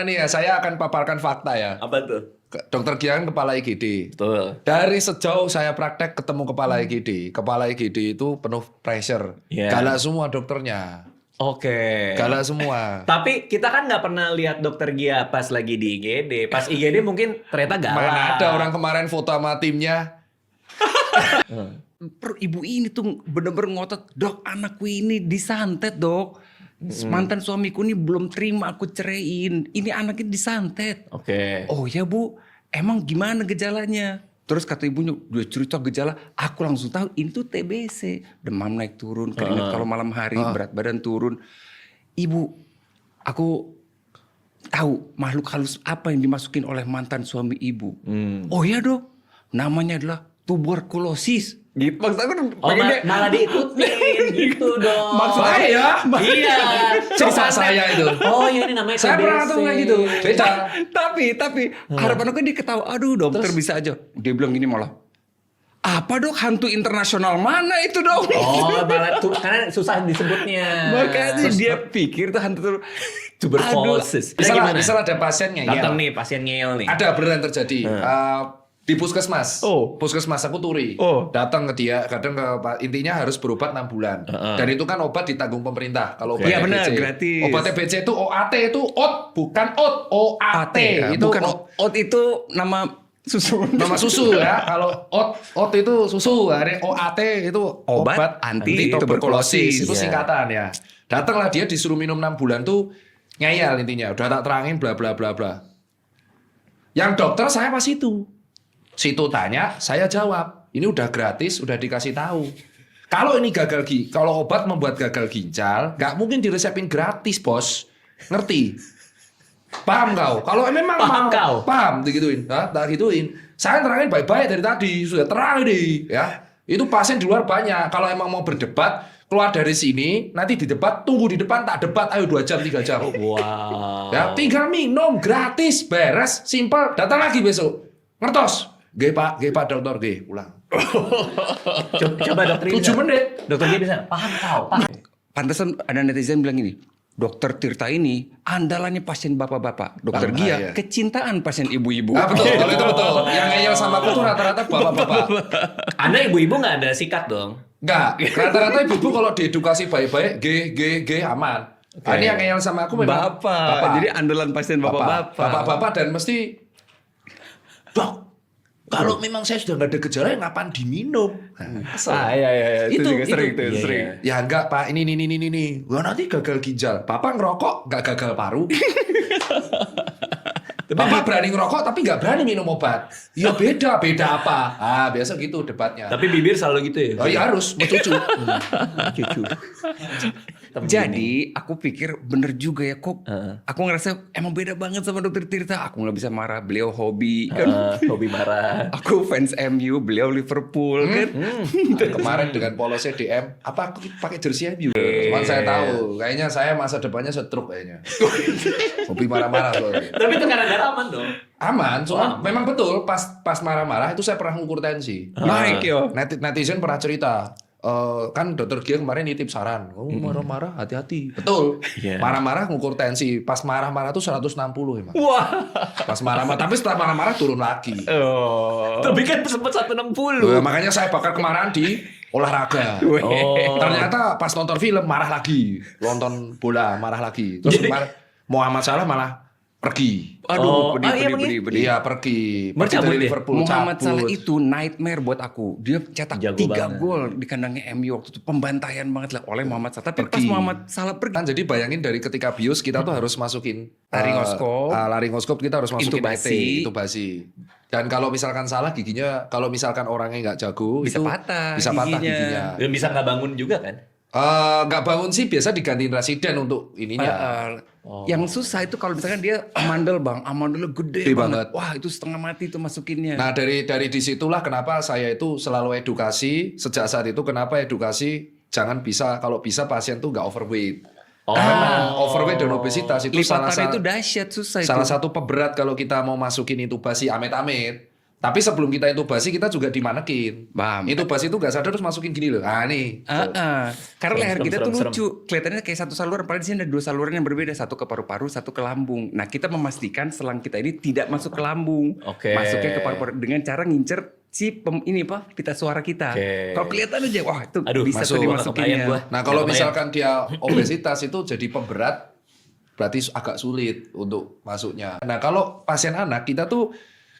Nih ya, saya akan paparkan fakta ya. Apa tuh? Dokter Giang kepala IGD. Betul. Dari sejauh saya praktek ketemu kepala IGD itu penuh pressure. Iya. Galak semua dokternya. Oke. Galak semua. Tapi kita kan nggak pernah lihat dokter Gia pas lagi di IGD. Pas IGD mungkin ternyata galak. Mana ada orang kemarin foto sama timnya. Ibu ini tuh bener-bener ngotot, dok anakku ini disantet dok. Mantan suamiku ini belum terima aku ceraiin. Ini anaknya disantet. Oke. Oh ya bu, emang gimana gejalanya? Terus kata ibunya, dia cerita gejala. Aku langsung tahu ini tuh TBC. Demam naik turun, keringat kalau malam hari, berat badan turun. Ibu, aku tahu makhluk halus apa yang dimasukin oleh mantan suami ibu. Oh ya dok, namanya adalah tuberkulosis. Gitu. Maksud aku Oh, malah diikutin gitu dong. Maksud Saya? Iya. Coba saya itu. Oh ya ini namanya Saya pernah TBC. ketemu kayak gitu. Beda. Tapi harapan aku dia ketawa. Aduh dokter bisa aja. Dia bilang gini malah. Apa dok hantu internasional mana itu dok? Oh malah tuh karena susah disebutnya. Makanya dia pikir tuh hantu Tuberkulosis. Misal ada pasien ngeyel. Datang nih pasien ngeyel nih. Ada beneran terjadi. Di puskesmas. Oh. Puskesmas aku turi. Oh. Datang ke dia, kadang intinya harus berobat 6 bulan. Dan itu kan obat ditanggung pemerintah. Kalau Iya, obatnya benar, BC. gratis. Obatnya BC itu OAT itu OT, bukan OT. OAT. Itu bukan ot itu nama susu. nama susu ya. Kalau OT itu susu, OAT itu Obat obat anti tuberkulosis. Itu Iya. singkatan ya. Datanglah dia disuruh minum 6 bulan tuh ngeyel intinya. Udah tak terangin bla bla bla bla. Yang dokter saya pas itu. Situ tanya, saya jawab. Ini udah gratis, udah dikasih tahu. Kalau ini kalau obat membuat gagal ginjal, nggak mungkin diresepin gratis, bos. Ngerti? Paham kau? Kalau memang Paham mau, kau? paham, digituin, tak gituin. Saya terangin baik-baik dari tadi, sudah terang nih, ya. Itu pasien di luar banyak. Kalau emang mau berdebat, keluar dari sini, nanti di debat, tunggu di depan, tak debat, ayo 2 jam, 3 jam. Wow. Ya, tinggal minum, gratis, beres, simple, datang lagi besok. Ngertos? G pak dokter, G, ulang. Coba dokter 7 menit. Dokter Gia bisa paham kau. Paham. Pantesan ada netizen bilang gini. Dokter Tirta ini andalannya pasien bapak-bapak. Dokter Ah, Gia iya. kecintaan pasien ibu-ibu. Ah betul, kalau itu betul. Yang ngeyel sama aku tuh rata-rata bapak-bapak. Anda ibu-ibu nggak ada sikat dong? Enggak, rata-rata ibu-ibu kalau diedukasi baik-baik, G, aman. Ah, ini yang ngeyel sama aku memang Bapak. Jadi andalan pasien bapak-bapak. Bapak-bapak dan mesti, dok, kalau memang saya sudah nggak ada gejala, ya ngapain diminum? Nah, Iya. Itu juga sering itu. tuh, Iya, sering. Ya enggak pak, ini. Wah nanti gagal ginjal. Bapak ngerokok nggak gagal paru. Bapak berani ngerokok tapi nggak berani minum obat. Ya beda apa? Ah biasa gitu debatnya. Tapi bibir selalu gitu ya? Oh iya harus, mau cucu. Cucu. Jadi aku pikir bener juga ya kok. Aku ngerasa emang beda banget sama dokter Tirta. Aku nggak bisa marah. Beliau hobi kan. Hobi marah. Aku fans MU, beliau Liverpool kan. Kemarin dengan polosnya DM, apa aku pakai jersey MU? Cuman saya tahu, kayaknya saya masa depannya stroke kayaknya. Hobi marah-marah loh. Tapi itu gara-gara aman dong. Aman, soalnya memang betul pas marah-marah itu saya pernah ngukur tensi. Naik yo. Netizen pernah cerita, kan dokter Gia kemarin nitip saran, marah-marah hati-hati. Betul, Iya. marah-marah ngukur tensi. Pas marah-marah tuh 160 emang. Wah. Pas marah-marah, tapi setelah marah-marah turun lagi. Oh. Tapi kan sempat 160. Makanya saya bakar kemarahan di olahraga. Oh. Ternyata pas nonton film marah lagi, nonton bola marah lagi. Terus Muhammad Salah malah pergi. Oh, iya, Benih. Iya pergi Bercabut dari dia? Liverpool. Muhammad cabut. Salah itu nightmare buat aku. Dia cetak Jago 3 banget. gol di kandangnya MU waktu itu. Pembantaian banget lah oleh Muhammad Salah. Tapi pas Pergi. Muhammad Salah pergi. Kan jadi bayangin dari ketika bius kita tuh harus masukin Laringoskop. laringoskop kita harus masukin Intubasi. intubasi. Dan kalau misalkan salah giginya, kalau misalkan orangnya nggak jago Bisa itu patah bisa patah giginya. giginya. Dan bisa nggak bangun juga kan? Nggak bangun sih biasa digantiin residen untuk ininya. Yang susah itu kalau misalkan dia amandel bang. Amandelnya gede Gede banget. banget. Wah itu setengah mati tuh masukinnya. Nah dari disitulah kenapa saya itu selalu edukasi sejak saat itu, kenapa edukasi jangan bisa, kalau bisa pasien tuh nggak overweight. Oh. Karena overweight dan obesitas itu Lipatannya itu dahsyat susah itu. salah satu pemberat kalau kita mau masukin intubasi amit-amit. Tapi sebelum kita intubasi kita juga dimanekin. Paham. Intubasi itu nggak sadar terus masukin gini loh. Ah nih. Karena leher kita tuh serem. lucu, kelihatannya kayak satu saluran, padahal di sini ada 2 saluran yang berbeda, satu ke paru-paru, satu ke lambung. Nah, kita memastikan selang kita ini tidak masuk ke lambung, Oke. masuknya ke paru-paru dengan cara ngincer si pita suara kita. Oke. Kalau kelihatan aja, wah itu Aduh, bisa masuk. tuh dimasukinnya. Kebayang gua. Nah kalau Kebayang. misalkan dia obesitas itu jadi pemberat, berarti agak sulit untuk masuknya. Nah kalau pasien anak kita tuh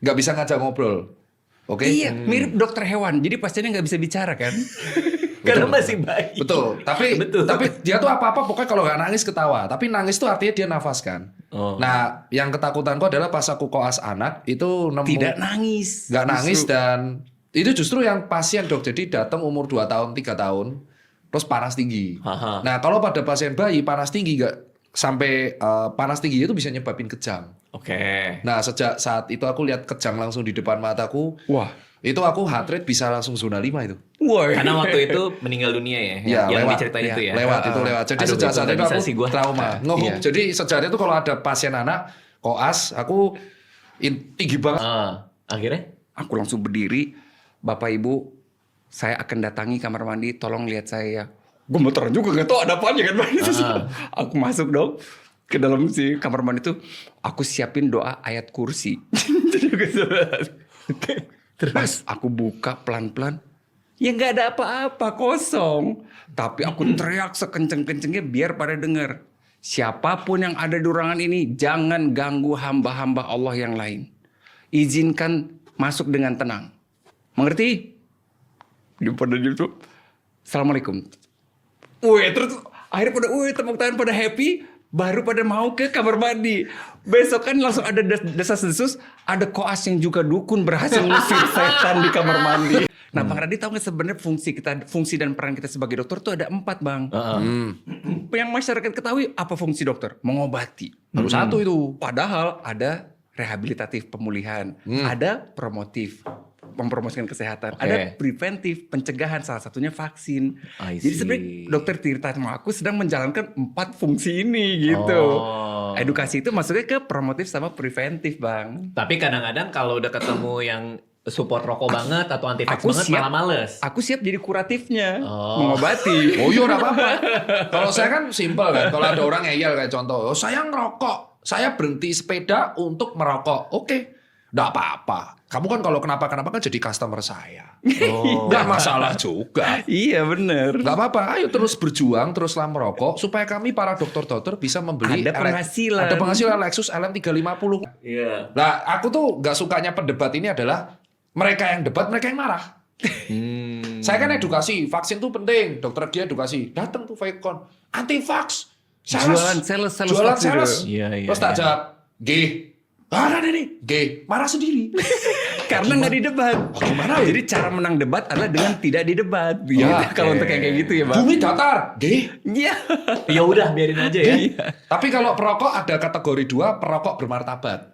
nggak bisa ngajak ngobrol, oke? Iya, mirip dokter hewan. Jadi pasiennya nggak bisa bicara kan? Karena masih bayi. Betul. Tapi Betul. tapi dia tuh apa-apa pokoknya kalau nggak nangis ketawa. Tapi nangis tuh artinya dia nafas kan. Oh. Nah yang ketakutanku adalah pas aku koas anak itu nemu Tidak nangis. nggak nangis Justru. dan itu justru yang pasien dok. Jadi datang umur 2 tahun 3 tahun terus panas tinggi. Aha. Nah kalau pada pasien bayi panas tinggi nggak sampai panas tinggi itu bisa nyebabin kejang. Oke. Nah sejak saat itu aku lihat kejang langsung di depan mataku. Wah, Itu aku heart rate bisa langsung zona 5 itu. wah. Karena waktu itu meninggal dunia ya, Iya, yang lewat. diceritain itu ya. Lewat itu lewat. Jadi Aduh, sejak itu saat nggak itu bisa aku sih gua. trauma. Iya. Jadi sejak itu kalau ada pasien anak koas, aku tinggi banget. Akhirnya? Aku langsung berdiri, Bapak Ibu, saya akan datangi kamar mandi, tolong lihat saya. Gemeteran juga, gak tau ada apanya kan. Aku masuk dong ke dalam si kamar mandi itu, aku siapin doa ayat kursi. Terus aku buka pelan-pelan, ya nggak ada apa-apa, kosong. Tapi aku teriak sekenceng-kencengnya biar pada dengar. Siapapun yang ada di ruangan ini, jangan ganggu hamba-hamba Allah yang lain. Izinkan masuk dengan tenang. Mengerti? Dia pada gitu. Assalamualaikum. Wih, terus akhirnya pada tepuk tangan pada happy. Baru pada mau ke kamar mandi. Besok kan langsung ada desas-desus. Ada koas yang juga dukun berhasil ngusir setan di kamar mandi. Nah, Bang Radit tahu nggak sebenarnya fungsi dan peran kita sebagai dokter tuh ada 4, Bang. Yang masyarakat ketahui apa fungsi dokter? Mengobati. Baru satu itu. Padahal ada rehabilitatif pemulihan, ada promotif mempromosikan kesehatan, ada preventif pencegahan, salah satunya vaksin. I Jadi see. sebenarnya Dokter Tirta sama aku sedang menjalankan 4 fungsi ini gitu. Oh. Edukasi itu masuknya ke promotif sama preventif, Bang. Tapi kadang-kadang kalau udah ketemu yang support rokok banget atau anti vax Aku banget siap. malah males. Aku siap jadi kuratifnya, Oh. mengobati. Oh iya udah apa-apa. Kalau saya kan simpel kan. Kalau ada orang ngeyel kayak contoh, oh saya ngerokok, saya berhenti sepeda untuk merokok. Oke, nggak apa-apa. Kamu kan kalau kenapa-kenapa kan jadi customer saya. Oh. Nggak masalah juga. Iya bener. Nggak apa-apa, ayo terus berjuang, teruslah merokok supaya kami para dokter-dokter bisa membeli Ada penghasilan. Ada penghasilan Lexus LM350. Iya. Nah, aku tuh nggak sukanya pendebat ini adalah mereka yang debat, mereka yang marah. Saya kan edukasi, vaksin tuh penting, dokter dia edukasi. Datang tuh Faikon, anti vax, Jualan sales jualan vaksin sales. tuh. Iya, Terus tak jawab, G, mana nih, G, marah sendiri. Karena nggak didebat. Gimana ya? Jadi cara menang debat adalah dengan tidak didebat. Ya, Kalau untuk yang kayak gitu ya, Bang. Bumi datar, G. Iya. Ya udah biarin aja ya. Tapi kalau perokok ada kategori 2, perokok bermartabat.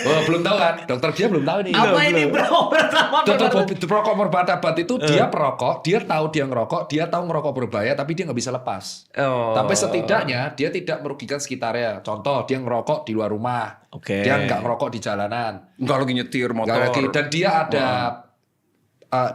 Oh, belum tahu kan? Dokter dia belum tahu nih. Apa ini bro? Pertama Dokter perokok bermartabat itu dia perokok, dia tahu dia ngerokok, dia tahu ngerokok berbahaya, tapi dia nggak bisa lepas. Oh. Tapi setidaknya dia tidak merugikan sekitarnya. Contoh dia ngerokok di luar rumah, Oke. dia nggak ngerokok di jalanan, Nggak lagi nyetir motor. nggak lagi, dan dia ada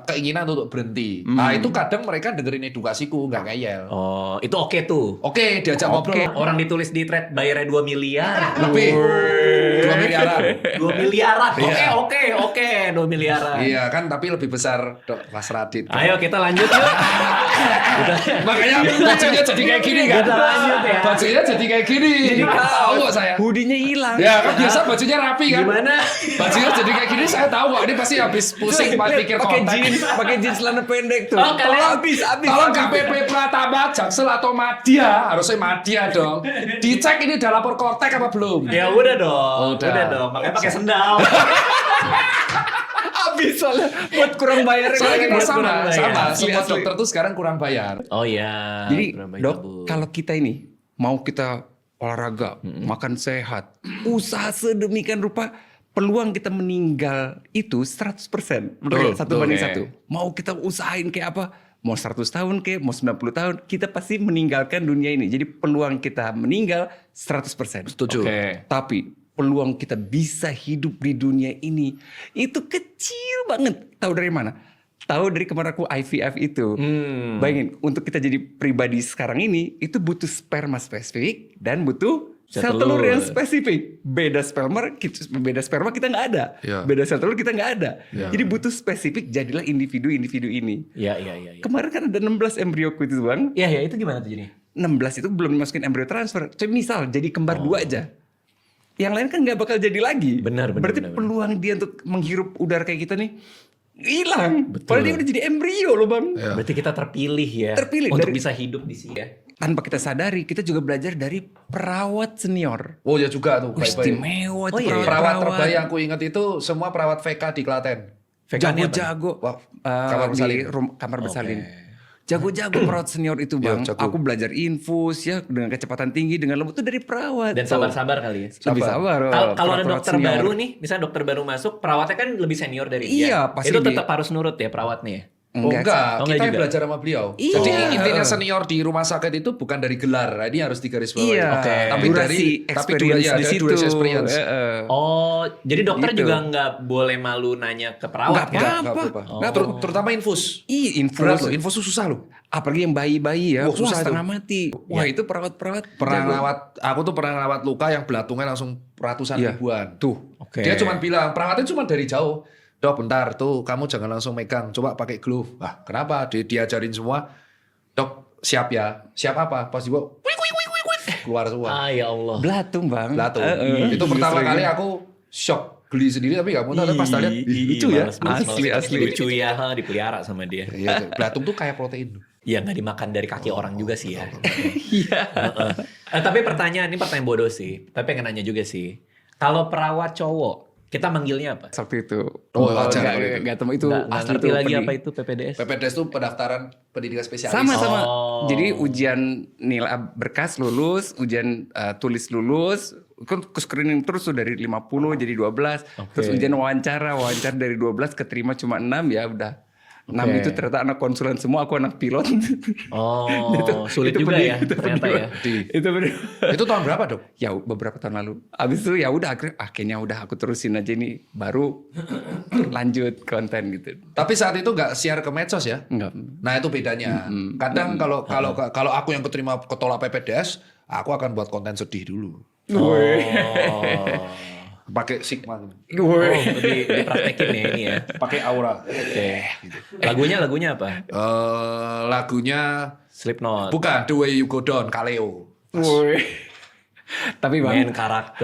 keinginan untuk berhenti. Nah itu kadang mereka dengerin edukasiku, nggak ngeyel. Oh, itu oke tuh. Oke, diajak ngobrol. Orang ditulis di thread bayarnya 2 miliar. Lebih 2 miliaran. 2 miliaran. Oke, 2 miliaran. Iya kan, tapi lebih besar Mas Radit. Ayo kita lanjut yuk. Makanya bajunya jadi kayak gini kan. Kita lanjut ya. Bajunya jadi kayak gini. Jadi tahu kok saya. Hoodie-nya hilang. Ya kan biasa bajunya rapi kan. Gimana? Bajunya jadi kayak gini saya tahu kok. Ini pasti habis pusing pas pikir Pakai konten. jeans celana pendek tuh. Oh, kalian habis. Tolong KPP Pratama, Jaksel atau Madya, harusnya Madya dong. Dicek ini udah lapor Kortek apa belum? Ya udah dong. Udah. Udah dong. Makanya pakai sendal. Habis soalnya buat kurang bayar. Soalnya kita Buat kurang sama, bayar. sama. Asli, Semua asli. dokter tuh sekarang kurang bayar. Oh iya. Jadi Kurang baik dok, Bu. kalau kita ini mau kita olahraga, makan sehat, usaha sedemikian rupa, peluang kita meninggal itu 100%. Betul, 1:1. Mau kita usahain kayak apa, mau 100 tahun kayak, mau 90 tahun, kita pasti meninggalkan dunia ini. Jadi peluang kita meninggal 100%. Setuju. Oke. Tapi peluang kita bisa hidup di dunia ini itu kecil banget. Tahu dari mana? Tahu dari kemarin aku IVF itu. Bayangin, untuk kita jadi pribadi sekarang ini itu butuh sperma spesifik dan butuh sel telur yang spesifik. Beda sperma kita nggak ada. Ya. Beda sel telur kita nggak ada. Ya. Jadi butuh spesifik, jadilah individu-individu ini. Iya. Kemarin kan ada 16 embrioku itu Bang. Iya, itu gimana tuh jadi? 16 itu belum dimasukin embrio transfer. Misal jadi kembar 2 aja. Yang lain kan nggak bakal jadi lagi. Benar. Berarti peluang dia untuk menghirup udara kayak kita nih hilang. Padahal dia udah jadi embrio loh Bang. Ya. Berarti kita terpilih ya. Terpilih untuk dari- bisa hidup di sini ya. Tanpa kita sadari, kita juga belajar dari perawat senior. Oh ya juga tuh. Wih, istimewa Oh tuh iya, iya. Perawat terbaik yang aku ingat itu semua perawat VK di Klaten. Vegannya apa? Jago-jago. Wah, kamar bersalin. Kamar bersalin. Jago-jago perawat senior itu Bang. Iya, jago. Aku belajar infus ya dengan kecepatan tinggi, dengan lembut itu dari perawat. Dan sabar-sabar kali ya. Lebih sabar. Kalau ada perawat dokter senior. baru nih, misalnya dokter baru masuk, perawatnya kan lebih senior dari dia. Iya, pasti Itu dia- tetap harus nurut ya perawatnya ya. Oh enggak, Oh, enggak kita yang juga. belajar sama beliau. Iya. Jadi intinya senior di rumah sakit itu bukan dari gelar, ini harus digarisbawahi. Iya, Oke. Tapi durasi dari experience iya, di dari situ. durasi experience. Oh, jadi dokter Gitu. juga nggak boleh malu nanya ke Nggak perawat ya? apa-apa. Nah, terutama infus. Infus. Berat loh, infus tuh susah loh. Apalagi yang bayi-bayi ya, Wah, susah setengah mati. Wah itu perawat-perawat Pernah jago. ngawat, aku tuh pernah ngawat luka yang belatungnya langsung ratusan Iya. ribuan. Tuh. Oke. Dia cuma bilang, perawatnya cuma dari jauh. Dok bentar, tuh kamu jangan langsung megang, coba pakai glove. Wah kenapa? Diajarin semua. Dok siap ya? Siap apa? Pas dibawa, wik, wik, wik, wik, wik. Keluar semua. Ah ya Allah. Belatung Bang. Belatung. Iya, Itu pertama sering. kali aku shock. Geli sendiri tapi gak mau tahu. Tapi pas lihat, lucu ya. Asli. Lucu ya, dipelihara sama dia. Iya, belatung tuh kayak protein. Ya nggak dimakan dari kaki orang juga sih ya. Iya. Tapi ini pertanyaan bodoh sih. Tapi pengen nanya juga sih. Kalau perawat cowok, kita manggilnya apa? Waktu itu. Oh, wajar kalau itu. Gak tahu itu Nggak asli ngerti tuh lagi penting. apa itu PPDS? PPDS tuh pendaftaran pendidikan spesialis. Sama. Oh. Jadi ujian nilai berkas lulus, ujian tulis lulus, kan ke screening terus tuh dari 50 jadi 12. Terus ujian wawancara dari 12 keterima cuma 6 ya udah. 6 Oke. itu ternyata anak konsulen semua, aku anak pilot. Oh, sulit itu juga bener- ya itu ternyata bener. ya. Itu bener. Itu tahun berapa dok? Ya beberapa tahun lalu. Abis itu ya udah akhirnya udah aku terusin aja nih, baru lanjut konten gitu. Tapi saat itu nggak share ke medsos ya? Enggak. Nah itu bedanya. Kadang kalau aku yang keterima ketolak PPDS, aku akan buat konten sedih dulu. Oh. Pakai Sigma, Oh, dipraktekin ya ini ya. pakai aura. Oke. Gitu. Lagunya apa? Lagunya Slipknot. bukan The Way You Go Down, Kaleo. Woi. Tapi Bang, Main karakter.